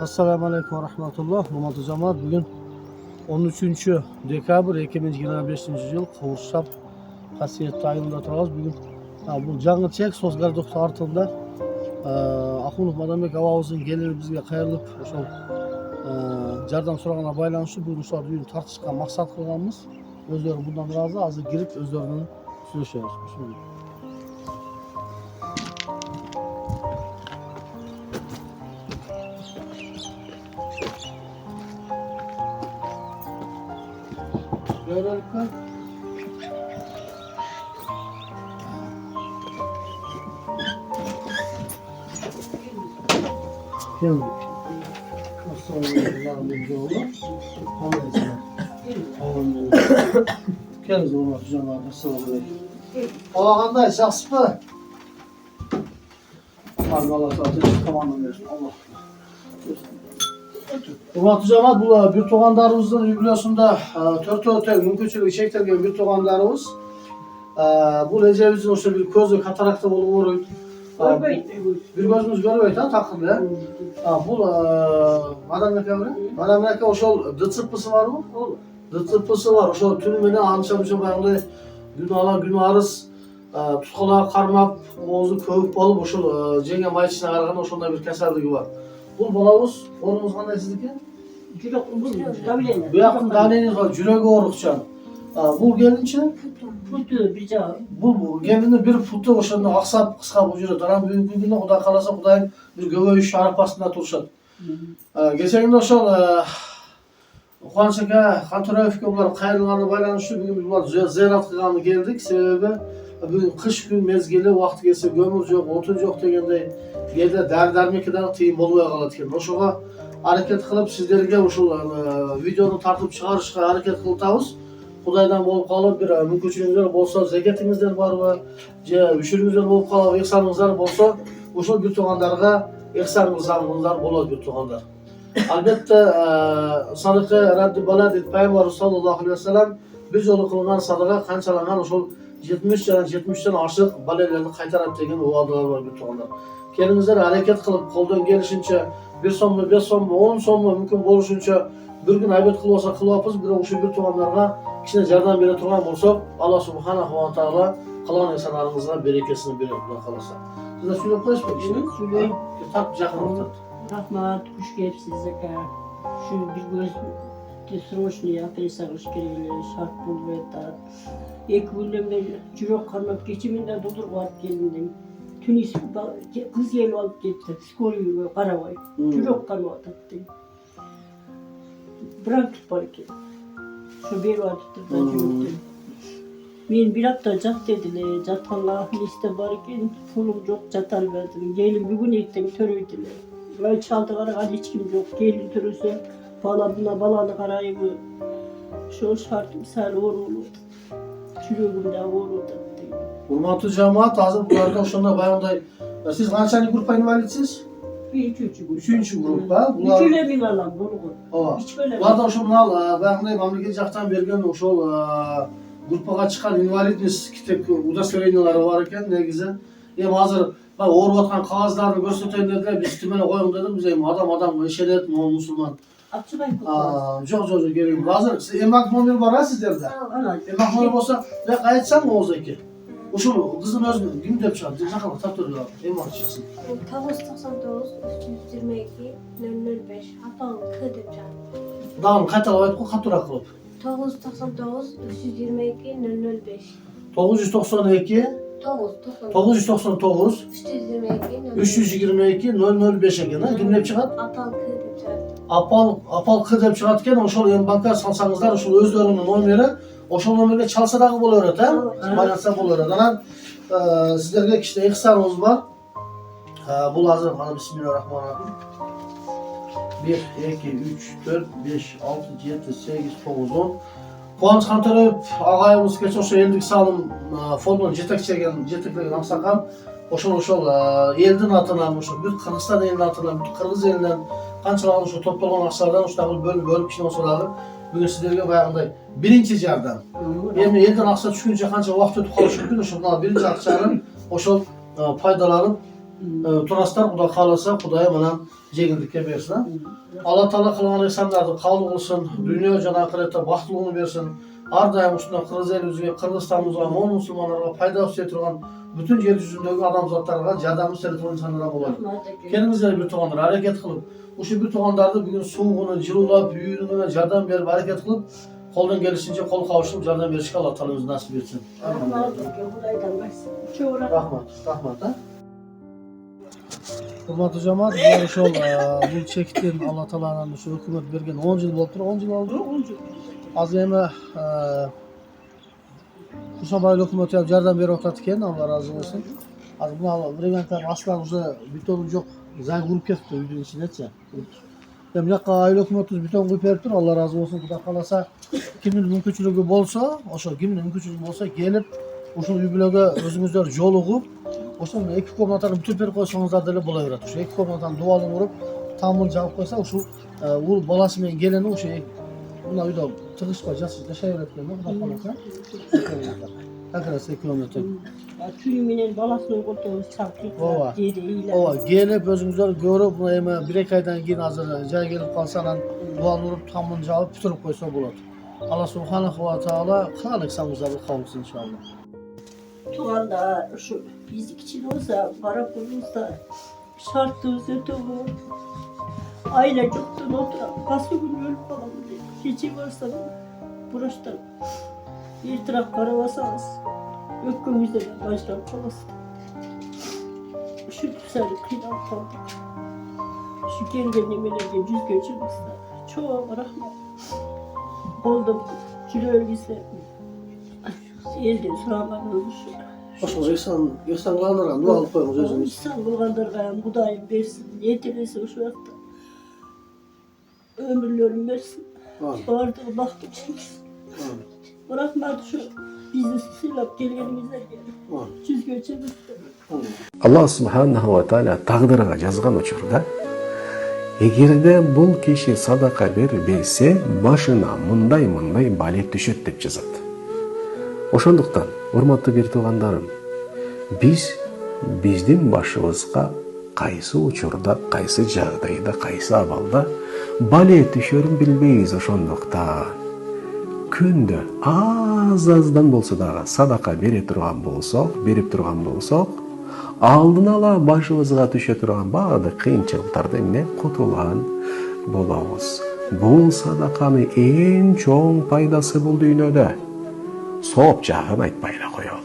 Assalamu alaikum ve rahmetullah. Hurmatli cemaat, bugün 13 dekabr 2025 yıl Kavurşap Kasiyetli ayında turabız. Bugün bu жаңы чек Созгардоктун артында Акунов Мадамбек абабыздын келип бизге кайрылып ошол жардам сурагана байланыштуу бүгүн ушул үйүн тартышка максат кылганбыз. Өздөрү мындан ыраазы, азыр кирип өздөрүнүн сүйлөшөбүз. Böylelikle geldik. Nasıl yardımcı olur? Geliriz olmak üzere. Nasıl Ola kanday, şahsı mı? Allah zaten tamamını versin. Allah. Hurmatli cemaat, bu bir toğandarımızın jubileyosunda törtö mümkünçülüğü çektirgen bir toğandarımız. Bu Recep'in oşu bir közü katarakta bolup oruyor. Bir gözümüz görüyor ha takımda. Bu Madamneke oşol dıtsıpısı var mı? Dıtsıpısı var. Oşol tünümüne anışa bayanda gün arız tutkala karmap, oğuzu kövüp bolup oşol jenge mayçısına karaganda oşonda bir keserligi var. Bu balabız, oğlumuz qanday sizdiki? Jürek davleniz. Bu yakın davleniz var, jüregi oruqçan. Bu gelinçe? Putu bir cevap. Bu gelinin bir putu oşanda aksap kıska bu jüre. Taran bugünkü günde Kuday kalasa Kuday'ın bir göböğü şarapasında turşat. Geçen gün oşol Kuanç aka, Kantoraevke bular kayırılğanı baylanıştı. Bugün biz bular ziyaret kılğanı geldik. Sebebi bugün kış gün mezgili vakti gelse gömür yok, otun yok degende yerde dermekeden tıyım boluya kalat ekan. Oşoga hareket kılıp sizlerge oşol videonu tartıp çıkarışka hareket kıltabız. Kudaydan bolup kalıp bir mümkünçülüğünüzler bolsa, zeketinizler barбы, же үшүрүңүздөр болуп калып, эксаныңыздар болсо, ошол бир туугандарга эксаңыздар болот бир туугандар. Albatta sadaqa raddi bala deyip Peygamber sallallahu aleyhi ve sellem bir yolu kılınan sadaqa kançalanan oşol 70'ten aşık balelerini kaytarat degen uvadılar var bir tuğanlar. Kendinizler hareket kılıp koldan gelişince 1 so'mmi, 5 so'mmi, 10 so'mmi mümkün boluşunca bir gün aybet kılıp olsa kılıpız bir oşu bir tuğanlarga kişine jardan bere turgan bolsak Allah subhanahu wa taala kılan insanlarımızdan berekesini verir Allah kalasa. Siz de söyleyip koyuyorsunuz mu? Evet, söyleyeyim. Tart жақын Rahmat, kuş gelipsiz zeka. Şu bir göz sroçniye operasiya kılış kereğiyle şart bulup etar. Iki günden beri jürek karmak geçiminde doldur varıp gelindim. Tünis kız gelip alıp gitti. Skoliyi karavay. Jürek karmak atattı. Bıraktık barık. Şu bir vardıktır da jürek. Men bir hafta jat dediler. Jatkanlar liste barıken pulum yok jatar verdim. Gelin bugün ettim törüydüler. Ay çaldılar hiç kim yok. Gelin törüse balanı karayı bu. Şu şart misal oğuruldu. Çürüğümde oğuruldu. Hurmatli cemaat, hazır bularda oşonda bayanday. Siz kançani gruppa invalitsiz? Üçüncü gruppa. Üçüyle min alan bunu. Bularda oşol bayanday mamlaket jaktan bergen oşol группага чыккан инвалидность китеп удостоверениялары бар экен негизи. Эми азыр ооруп аткан кагаздарды көрсөтөйүн деди, биз тимеле коеюн дедим. Биз эми адам ишенет, могу мусулман. Açık ayıp. Жок, керек. Азыр эмак номер бар сиздерде? Эмак номер болсо, бек айтсаң Оğuz эке. Ушул кыздын өзүн ким деп чыгат? Жакка тап туруп эмак чыксын. 999 322 005 Hapan K деп çağırdı. Dağın kaytalap aytıp koy, katurak kılıp. 999 322 005 992 999 322 005 eken, ha? Kim dep çıgat? Apal K деп çağırdı. Apal K dep çıgat eken, oşol em banka salsаңыздар, ошол өздөрүнүн номери, ошол номерге çalsa дагы боло берет, ha? Байланса боло берет. Анан сиздерге кичине ыктысарыбыз бар. Бул азыр мана бисмиллахиррахманиррахим. 1, 2, 3, 4, 5, 6, 7, 8, 9, 10. Кубаныч Кантөрөев агайыбыз кече ошо элдик салым фондун жетектеген аксакал ошол элдин атынан, ошо бүт Кыргызстан элинин атынан, бүт Кыргыз элинен канчалаган ошо топтолгон акчалардан ушул бөлүп кичине болсо дагы бүгүн сиздерге баягындай биринчи жардам. Эми элден акча түшкүнчө канча убакыт өтүп калышы мүмкүн, ошол биринчи акчаны ошол пайдаланып турасыздар. Кудай кааласа, Кудайым анан жеңилдикке берсин. Алла Таала кылган ыйсандарды кабыл кылсын, дүйнө жана акыретте бактылыгын берсин. Ар дайым ушундай Кыргыз элибизге, Кыргызстаныбызга, могу мусулмандарга пайда түшө турган бүтүн жер жүзүндөгү адамзаттарга жардам иштете турган insanlar болот. Келиңиздер бир туугандар, аракет кылып, ушул бир туугандарды бүгүн суугуну, жылуулап, үйүнү менен жардам берип, аракет кылып, колдон келишинче кол кабышып жардам беришке Алла Таала өзү насип етсин. Рахмат. Урматтуу жамаат, ошол бул чектин Алла Тааланын ушу өкмөт берген 10 жыл болуптур, 10 жыл болду. 10 жыл. Азыр эми Кушабай өкмөтү жардам берип атат экен, Алла ыраазы болсун. Азыр мына бригадалар аслан уже бүтөнү жок, зай куруп кетти үйдүн ичинечи. Эми жакка айыл өкмөтүбүз бүтөн куюп бериптир, Алла ыраазы болсун. Кудай кааласа, кимдин мүмкүнчүлүгү болсо, ошо кимдин мүмкүнчүлүгү болсо келип, ушул үй бүлөгө өзүңүздөр жолугуп, ошол эки комнатаны бүтүп берип койсоңуздар деле боло берет. Ошо эки комнатаны дубалын уруп, тамын жабып койсо, ушул уул баласы менен келини ошо мына үйдө тыгышпай жашай берет экен, Кудай кааласа. Как раз экөөмүн өтөп. Tüyü менен баласынын колтогун чалкып, жери ыйлап. Ооба, келип өзүңүздөр көрүп, мына эми 1-2 айдан кийин азыр жай келип калса, анан дубалын уруп, тамын жабып бүтүрүп койсо болот. Алла субханаху ва таала кылган ыксаңыздарды кабыл кылсын иншалла. Туғанда ушу биз кичине болса барап болсо шартыбыз өтө көп. Айла жоктон отурам, кайсы күнү өлүп калам деп. Кече барсам броштан эртирээк карабасаңыз өкпөңүздөн баштап каласыз. Ушинтип сәл кыйналып калдык. Ушу келген немелерге жүзгө чыгыңыздар. Чоң рахмат. Болдум жүрөгүңүздө элден сураганыңыз ушу. Ошол ыйсан кылгандарга дуа кылып коюңуз өзүңүз. Ыйсан кылгандарга Кудайым берсин, этелесе ушул убакта өмүрлөрүн берсин. Баардыгы бактып чыксын. Рахмат ушу бизди сыйлап келгениңиздерге. Жүзгө чыгыңыздар. Алла субханаху ва таала тагдырга жазган учурда эгерде бул киши садака бербесе, башына мындай балет түшөт деп жазат. Ошондуктан, урматтуу бир туугандарым, биздин башыбызга кайсы учурда, кайсы жагдайда, кайсы абалда балет түшөрүн билбейбиз. Ошондуктан күндө аздан болсо дагы садака берип турган болсок, алдын ала башыбызга түшө турган баардык кыйынчылыктарды эмне кутулган болобуз. Бул садаканын эң чоң пайдасы бул дүйнөдө. Сооп жагын айтпай эле коелу.